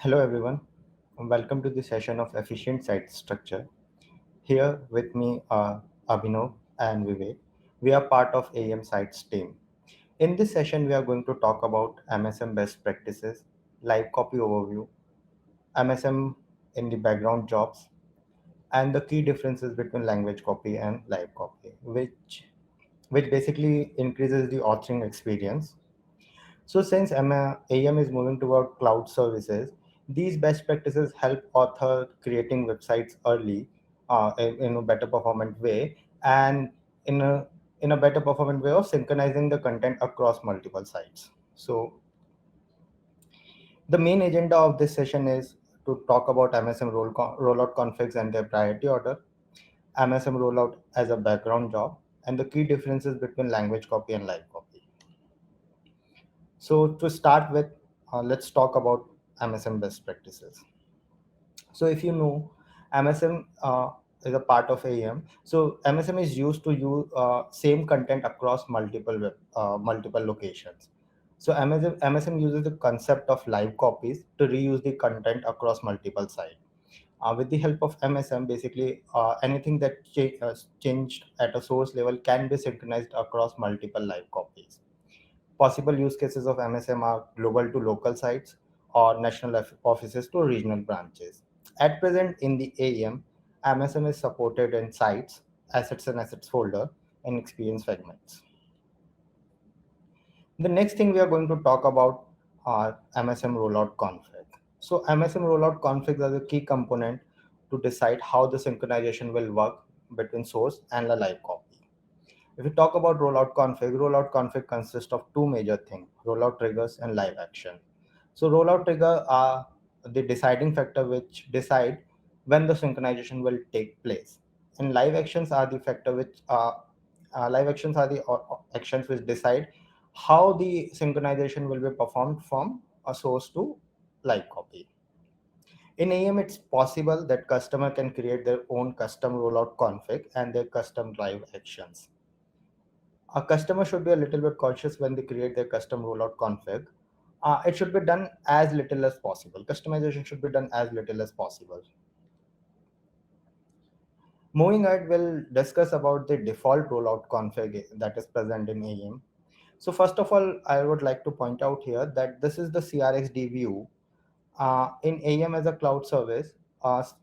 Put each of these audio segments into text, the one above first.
Hello everyone, and welcome to the session of Efficient Site Structure. Here with me are Abhinav and Vivek. We are part of AM Sites team. In this session, we are going to talk about MSM best practices, live copy overview, MSM in the background jobs, and the key differences between language copy and live copy, which basically increases the authoring experience. So since AM is moving toward cloud services, these best practices help author creating websites early in a better performant way and in a in a better performant way of synchronizing the content across multiple sites. So the main agenda of this session is to talk about MSM rollout configs and their priority order, MSM rollout as a background job, and the key differences between language copy and live copy. So to start with, let's talk about MSM best practices. So if you know, MSM is a part of AM. So MSM is used to use same content across multiple locations. So MSM uses the concept of live copies to reuse the content across multiple sites. With the help of MSM, basically anything that changed at a source level can be synchronized across multiple live copies. Possible use cases of MSM are global to local sites or national offices to regional branches. At present, in the AEM, MSM is supported in sites, assets and assets folder, and experience fragments. The next thing we are going to talk about are MSM rollout config. So MSM rollout configs are the key component to decide how the synchronization will work between source and the live copy. If we talk about rollout config consists of two major things, rollout triggers and live action. So rollout trigger are the deciding factor which decide when the synchronization will take place. And live actions are the actions which decide how the synchronization will be performed from a source to live copy. In AM, it's possible that customer can create their own custom rollout config and their custom live actions. A customer should be a little bit cautious when they create their custom rollout config. It should be done as little as possible. Customization should be done as little as possible. Moving ahead, we'll discuss about the default rollout config that is present in AEM. So first of all, I would like to point out here that this is the CRXD view. In AEM as a cloud service,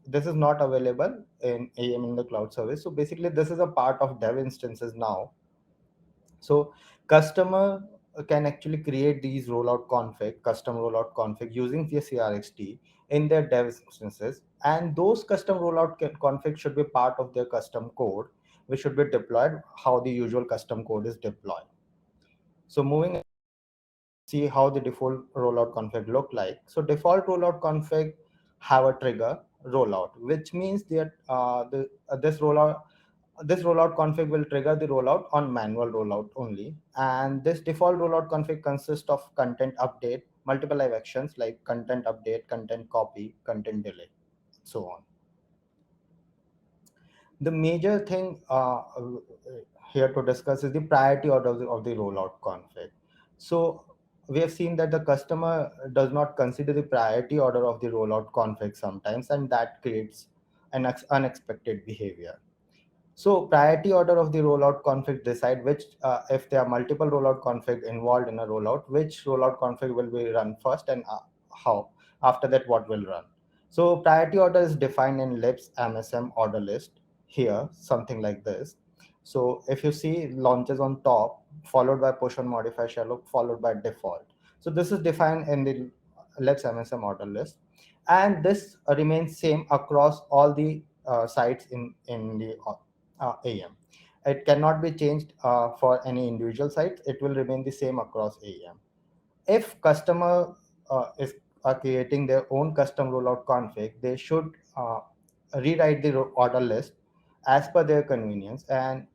this is not available in AEM in the cloud service. So basically, this is a part of dev instances now. So customer can actually create these custom rollout config using the CRXT in their dev instances, and those custom config should be part of their custom code, which should be deployed how the usual custom code is deployed. So moving see how the default rollout config look like. So default rollout config have a trigger rollout, which means that this rollout config will trigger the rollout on manual rollout only. And this default rollout config consists of content update, multiple live actions like content update, content copy, content delete, so on. The major thing here to discuss is the priority order of the rollout config. So we have seen that the customer does not consider the priority order of the rollout config sometimes, and that creates an unexpected behavior. So priority order of the rollout config decide if there are multiple rollout config involved in a rollout, which rollout config will be run first and how. After that, what will run. So priority order is defined in libs MSM order list here, something like this. So if you see launches on top, followed by push on modify shallow, followed by default. So this is defined in the libs MSM order list, and this remains same across all the sites in the AM. It cannot be changed for any individual sites. It will remain the same across AM. If customer is creating their own custom rollout config, they should rewrite the order list as per their convenience, and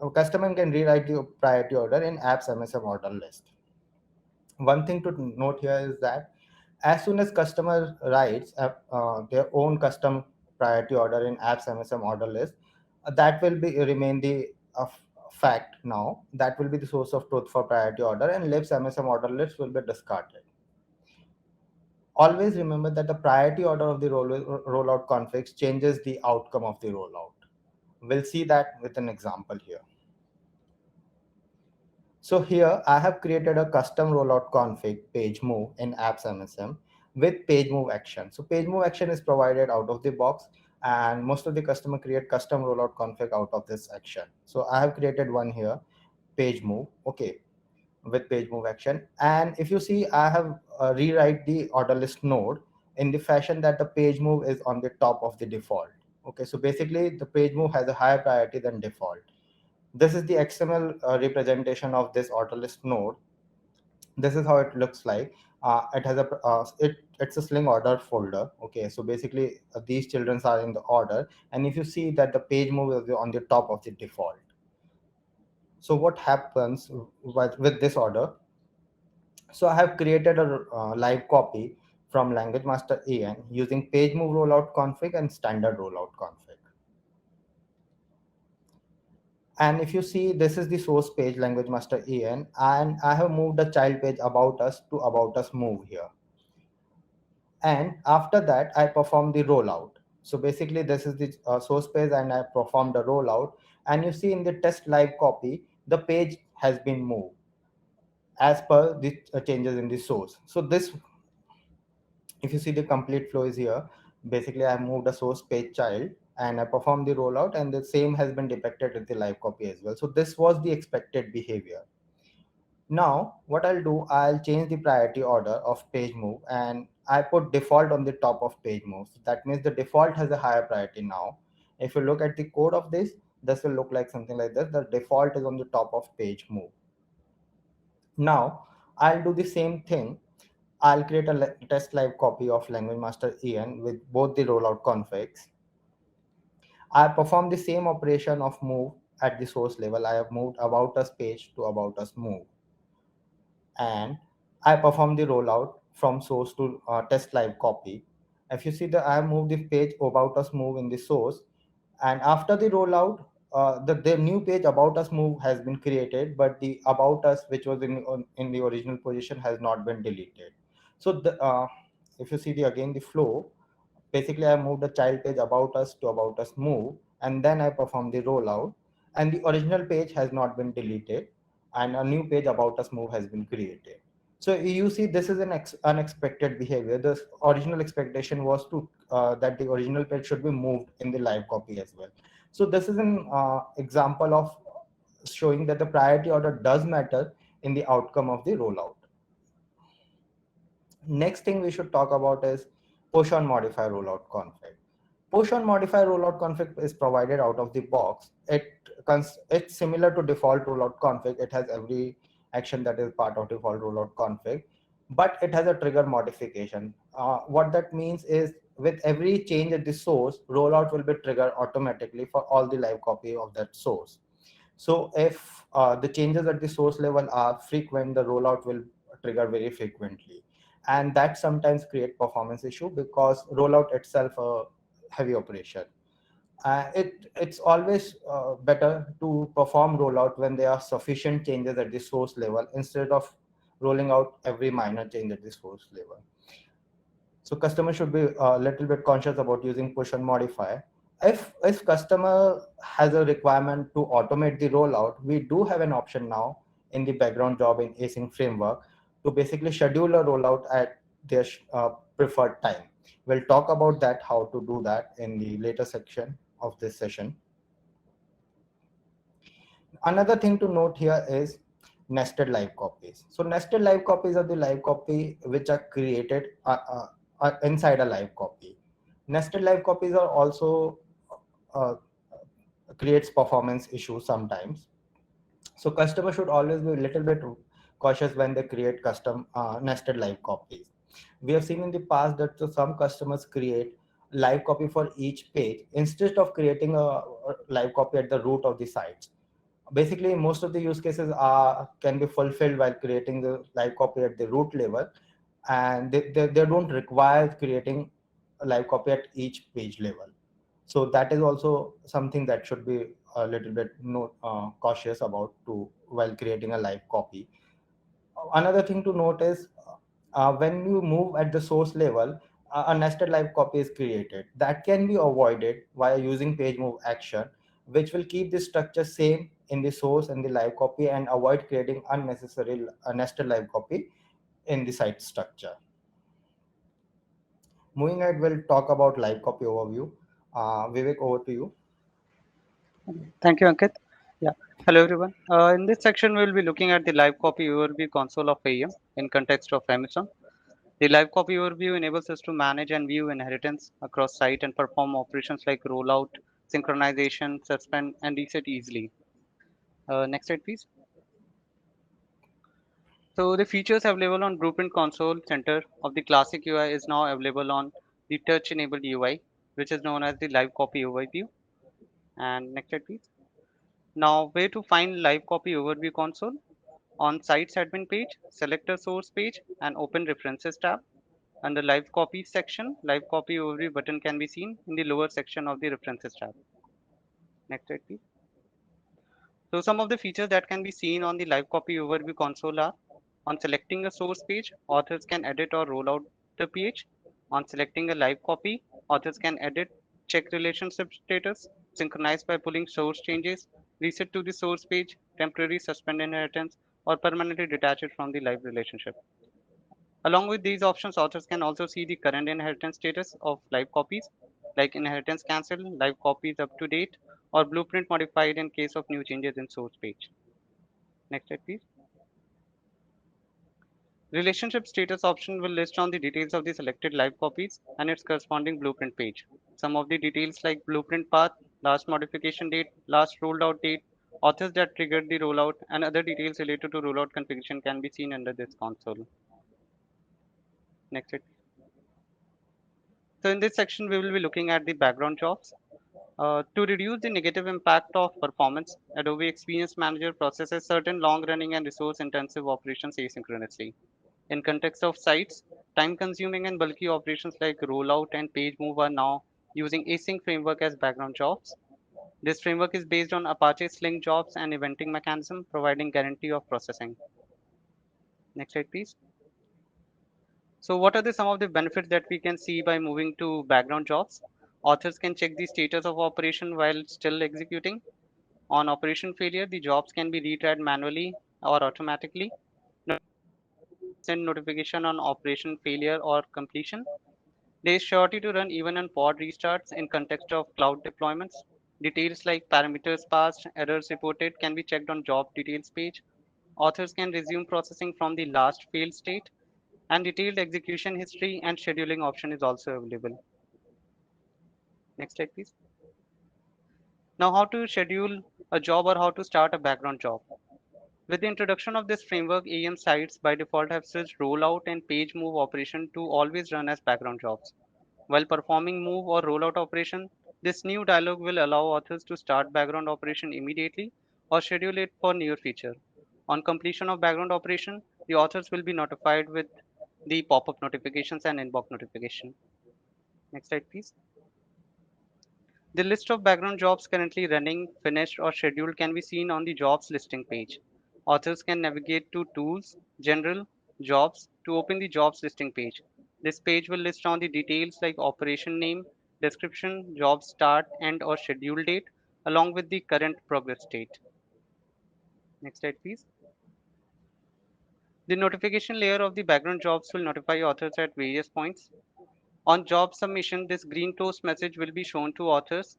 a customer can rewrite the priority order in apps MSM order list. One thing to note here is that as soon as customer writes their own custom priority order in apps MSM order list, that will be remain the fact now. That will be the source of truth for priority order, and libs MSM order list will be discarded. Always remember that the priority order of the rollout configs changes the outcome of the rollout. We'll see that with an example here. So here I have created a custom rollout config page move in apps MSM with page move action. So page move action is provided out of the box, and most of the customer create custom rollout config out of this action. So I have created one here, page move. Okay, with page move action. And if you see, I have rewrite the order list node in the fashion that the page move is on the top of the default. Okay, so basically the page move has a higher priority than default. This is the XML representation of this order list node. This is how it looks like. It has a it's a sling order folder. Okay, so basically these children are in the order, and if you see that the page move is on the top of the default. So what happens with this order? So I have created a live copy from Language Master AN using page move rollout config and standard rollout config. And if you see, this is the source page Language Master AN, and I have moved the child page about us to about us move here. And after that, I perform the rollout. So basically, this is the source page, and I perform the rollout. And you see in the test live copy, the page has been moved as per the changes in the source. So this, if you see the complete flow is here, basically I moved a source page child and I performed the rollout, and the same has been depicted with the live copy as well. So this was the expected behavior. Now what I'll do, I'll change the priority order of page move, and I put default on the top of page move. So that means the default has a higher priority now. If you look at the code of this will look like something like this. The default is on the top of page move. Now I'll do the same thing. I'll create a test live copy of Language Master EN with both the rollout configs. I perform the same operation of move at the source level. I have moved about us page to about us move. And I perform the rollout from source to test live copy. If you see that I have moved the page about us move in the source, and after the rollout, the new page about us move has been created, but the about us which was in the original position has not been deleted. So if you see the again the flow, basically I moved the child page about us to about us move, and then I perform the rollout, and the original page has not been deleted, and a new page about us move has been created. So you see, this is an unexpected behavior. The original expectation was to that the original page should be moved in the live copy as well. So this is an example of showing that the priority order does matter in the outcome of the rollout. Next thing we should talk about is push on modify rollout config. Push on modify rollout config is provided out of the box. It's similar to default rollout config. It has every action that is part of default rollout config, but it has a trigger modification. What that means is with every change at the source, rollout will be triggered automatically for all the live copy of that source. So if the changes at the source level are frequent, the rollout will trigger very frequently, and that sometimes create performance issue because rollout itself a heavy operation. It's always better to perform rollout when there are sufficient changes at the source level instead of rolling out every minor change at the source level. So customer should be a little bit conscious about using push and modify. If customer has a requirement to automate the rollout, we do have an option now in the background job in async framework to basically schedule a rollout at their preferred time. We'll talk about that, how to do that in the later section of this session. Another thing to note here is nested live copies. So nested live copies are the live copy which are created inside a live copy. Nested live copies are also uh, creates performance issues sometimes. So customers should always be a little bit cautious when they create custom nested live copies. We have seen in the past that some customers create live copy for each page instead of creating a live copy at the root of the sites. Basically, most of the use cases can be fulfilled while creating the live copy at the root level, and they don't require creating a live copy at each page level. So that is also something that should be a little bit cautious about to while creating a live copy. Another thing to note is When you move at the source level, a nested live copy is created. That can be avoided via using page move action, which will keep the structure same in the source and the live copy and avoid creating unnecessary nested live copy in the site structure. Moving ahead, we'll talk about live copy overview. Vivek, over to you. Thank you, Ankit. Yeah. Hello, everyone. In this section, we'll be looking at the live copy overview console of AEM in context of Amazon. The live copy overview enables us to manage and view inheritance across site and perform operations like rollout, synchronization, suspend, and reset easily. Next slide, please. So the features available on Blueprint Console Center of the classic UI is now available on the touch-enabled UI, which is known as the live copy overview. And next slide, please. Now, where to find live copy overview console? On Sites admin page, select a source page and open References tab. Under Live Copy section, Live Copy Overview button can be seen in the lower section of the References tab. Next slide, please. So some of the features that can be seen on the Live Copy Overview console are: on selecting a source page, authors can edit or roll out the page. On selecting a live copy, authors can edit, check relationship status, synchronize by pulling source changes, reset to the source page, temporarily suspend inheritance, or permanently detach it from the live relationship. Along with these options, authors can also see the current inheritance status of live copies, like inheritance cancelled, live copies up to date, or blueprint modified in case of new changes in source page. Next slide, please. Relationship status option will list on the details of the selected live copies and its corresponding blueprint page. Some of the details like blueprint path, last modification date, last rolled out date, authors that triggered the rollout, and other details related to rollout configuration can be seen under this console. Next slide. So in this section, we will be looking at the background jobs. To reduce the negative impact of performance, Adobe Experience Manager processes certain long-running and resource-intensive operations asynchronously. In context of sites, time-consuming and bulky operations like rollout and page move are now using async framework as background jobs. This framework is based on Apache Sling jobs and eventing mechanism, providing guarantee of processing. Next slide, please. So what are some of the benefits that we can see by moving to background jobs? Authors can check the status of operation while still executing. On operation failure, the jobs can be retried manually or automatically. Send notification on operation failure or completion. There is surety to run even on pod restarts in context of cloud deployments. Details like parameters passed, errors reported can be checked on job details page. Authors can resume processing from the last failed state, and detailed execution history and scheduling option is also available. Next slide, please. Now, how to schedule a job or how to start a background job. With the introduction of this framework, AEM sites by default have switched rollout and page move operation to always run as background jobs. While performing move or rollout operation, this new dialog will allow authors to start background operation immediately or schedule it for near feature. On completion of background operation, the authors will be notified with the pop-up notifications and inbox notification. Next slide, please. The list of background jobs currently running, finished, or scheduled can be seen on the jobs listing page. Authors can navigate to Tools, General, Jobs to open the jobs listing page. This page will list on the details like operation name, description, job start, end, or schedule date, along with the current progress state. Next slide, please. The notification layer of the background jobs will notify authors at various points. On job submission, this green toast message will be shown to authors.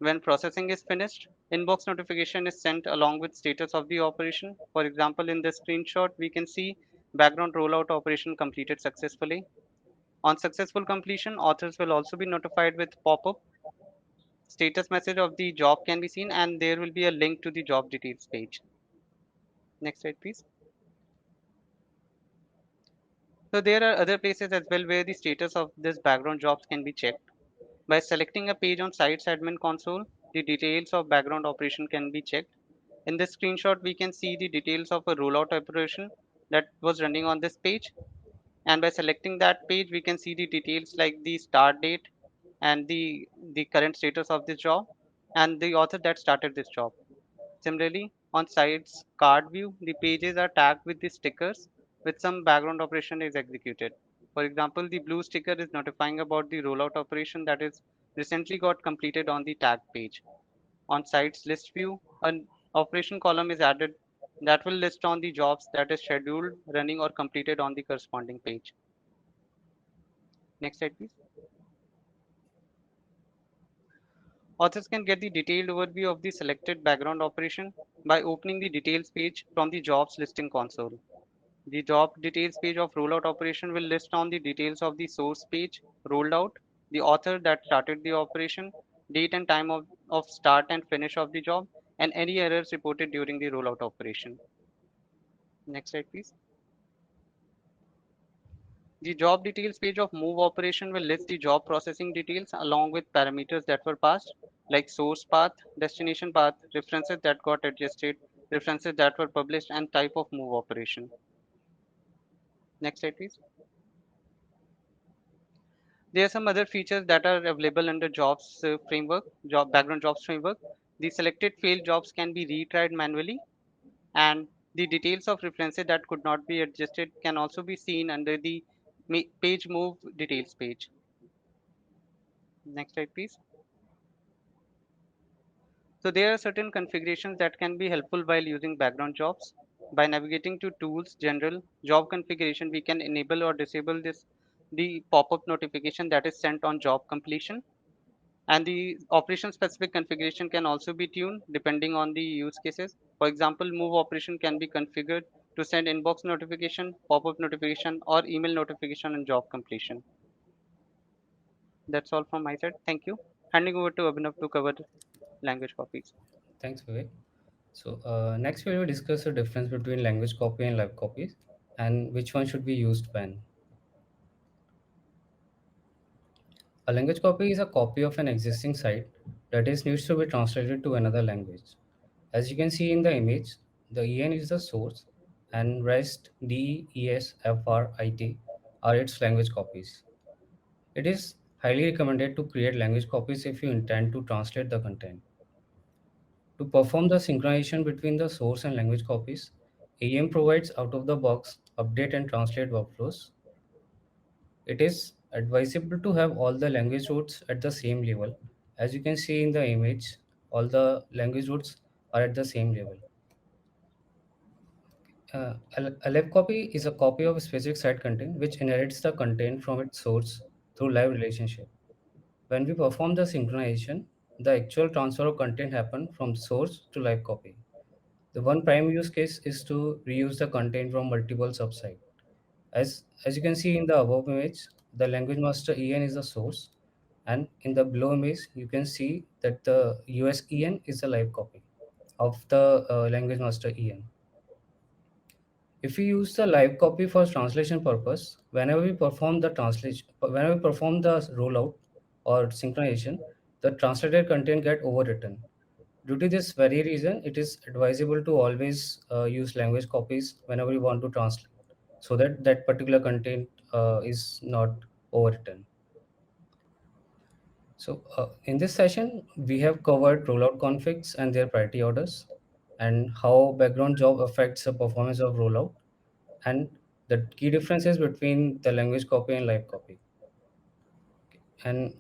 When processing is finished, inbox notification is sent along with status of the operation. For example, in this screenshot, we can see background rollout operation completed successfully. On successful completion, authors will also be notified with pop-up. Status message of the job can be seen and there will be a link to the job details page. Next slide, please. So there are other places as well where the status of this background jobs can be checked. By selecting a page on Sites Admin Console, the details of background operation can be checked. In this screenshot, we can see the details of a rollout operation that was running on this page. And by selecting that page, we can see the details like the start date and the current status of this job and the author that started this job. Similarly, on sites card view, the pages are tagged with the stickers with some background operation is executed. For example, the blue sticker is notifying about the rollout operation that is recently got completed on the tag page. On site's list view, an operation column is added that will list on the jobs that is scheduled, running, or completed on the corresponding page. Next slide, please. Authors can get the detailed overview of the selected background operation by opening the details page from the jobs listing console. The job details page of rollout operation will list on the details of the source page rolled out, the author that started the operation, date and time of start and finish of the job, and any errors reported during the rollout operation. Next slide, please. The job details page of move operation will list the job processing details along with parameters that were passed, like source path, destination path, references that got adjusted, references that were published, and type of move operation. Next slide, please. There are some other features that are available under jobs framework, job background jobs framework. The selected failed jobs can be retried manually, and the details of references that could not be adjusted can also be seen under the page move details page. Next slide, please. So there are certain configurations that can be helpful while using background jobs. By navigating to tools, general, job configuration, we can enable or disable the pop-up notification that is sent on job completion. And the operation specific configuration can also be tuned depending on the use cases. For example, move operation can be configured to send inbox notification, pop-up notification, or email notification on job completion. That's all from my side. Thank you. Handing over to Abhinav to cover language copies. Thanks, Vivek. So next we will discuss the difference between language copy and live copies and which one should be used when. A language copy is a copy of an existing site that is needs to be translated to another language. As you can see in the image, the EN is the source and REST, DESFRIT are its language copies. It is highly recommended to create language copies if you intend to translate the content. To perform the synchronization between the source and language copies, AEM provides out-of-the-box update and translate workflows. It is advisable to have all the language roots at the same level. As you can see in the image, all the language roots are at the same level. A live copy is a copy of a specific site content which inherits the content from its source through live relationship. When we perform the synchronization, the actual transfer of content happens from source to live copy. The one prime use case is to reuse the content from multiple subsites. As you can see in the above image, the language master EN is the source, and in the below image, you can see that the US EN is the live copy of the language master EN. If we use the live copy for translation purpose, whenever we perform the rollout or synchronization, the translated content get overwritten. Due to this very reason, it is advisable to always use language copies whenever you want to translate, so that that particular content is not overwritten. So in this session, we have covered rollout configs and their priority orders, and how background job affects the performance of rollout, and the key differences between the language copy and live copy. And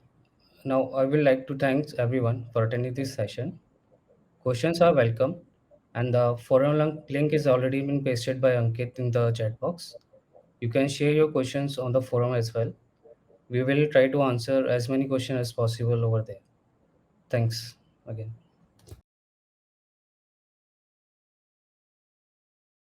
now I would like to thank everyone for attending this session. Questions are welcome, and the forum link is already been pasted by Ankit in the chat box. You can share your questions on the forum as well. We will try to answer as many questions as possible over there. Thanks again.